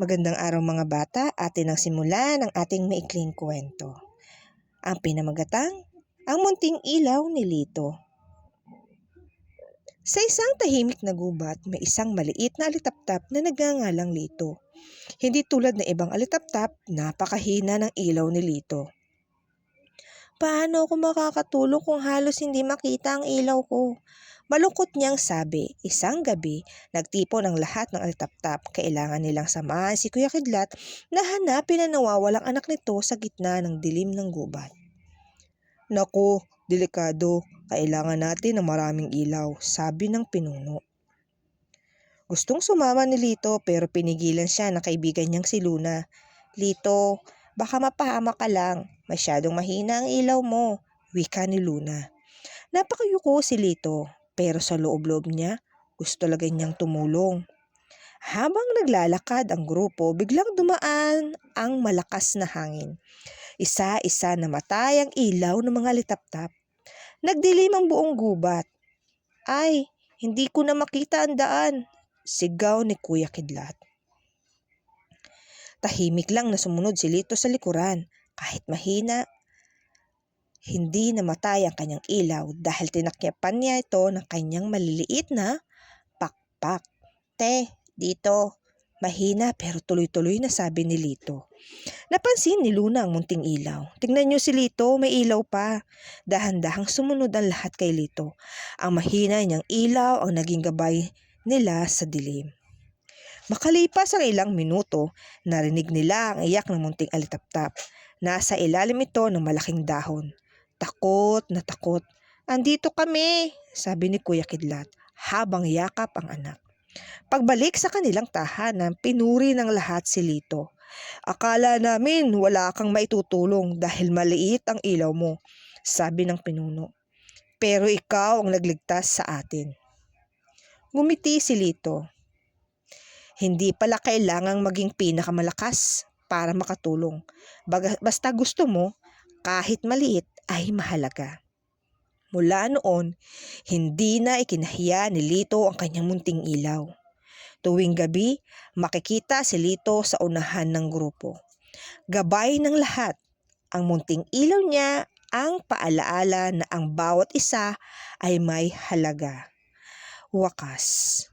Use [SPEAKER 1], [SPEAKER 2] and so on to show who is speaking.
[SPEAKER 1] Magandang araw mga bata, atin ang simulan ng ating maikling kwento. Ang pinamagatang, ang munting ilaw ni Lito. Sa isang tahimik na gubat, may isang maliit na alitaptap na nagngangalang Lito. Hindi tulad ng ibang alitaptap, napakahina ng ilaw ni Lito. Paano ako makakatulong kung halos hindi makita ang ilaw ko? Malungkot niyang sabi. Isang gabi, nagtipon ang lahat ng alitaptap. Kailangan nilang samahan si Kuya Kidlat na hanapin ang nawawalang anak nito sa gitna ng dilim ng gubat. Naku, delikado. Kailangan natin ng maraming ilaw, sabi ng pinuno. Gustong sumama ni Lito pero pinigilan siya ng kaibigan niyang si Luna. Lito, baka mapahamak ka lang. Masyadong mahina ang ilaw mo, wika ni Luna. Napakayuko si Lito, pero sa loob-loob niya, gusto talaga niyang tumulong. Habang naglalakad ang grupo, biglang dumaan ang malakas na hangin. Isa-isa namatay ang ilaw ng mga litaptap. Nagdilim ang buong gubat. Ay, hindi ko na makita ang daan, sigaw ni Kuya Kidlat. Tahimik lang na sumunod si Lito sa likuran. Kahit mahina, hindi namatay ang kanyang ilaw dahil tinakyapan niya ito ng kanyang maliliit na pakpak. Te, dito. Mahina pero tuloy-tuloy na sabi ni Lito. Napansin ni Luna ang munting ilaw. Tingnan niyo si Lito, may ilaw pa. Dahan-dahang sumunod ang lahat kay Lito. Ang mahina niyang ilaw ang naging gabay nila sa dilim. Makalipas ang ilang minuto, narinig nila ang iyak ng munting alitaptap. Nasa ilalim ito ng malaking dahon. Takot na takot. Andito kami, sabi ni Kuya Kidlat habang yakap ang anak. Pagbalik sa kanilang tahanan, pinuri ng lahat si Lito. Akala namin wala kang maitutulong dahil maliit ang ilaw mo, sabi ng pinuno. Pero ikaw ang nagligtas sa atin. Ngumiti si Lito. Hindi pala kailangang maging pinakamalakas para makatulong. Basta gusto mo, kahit maliit ay mahalaga. Mula noon, hindi na ikinahiya ni Lito ang kanyang munting ilaw. Tuwing gabi, makikita si Lito sa unahan ng grupo. Gabay ng lahat, ang munting ilaw niya ang paalaala na ang bawat isa ay may halaga. Wakas.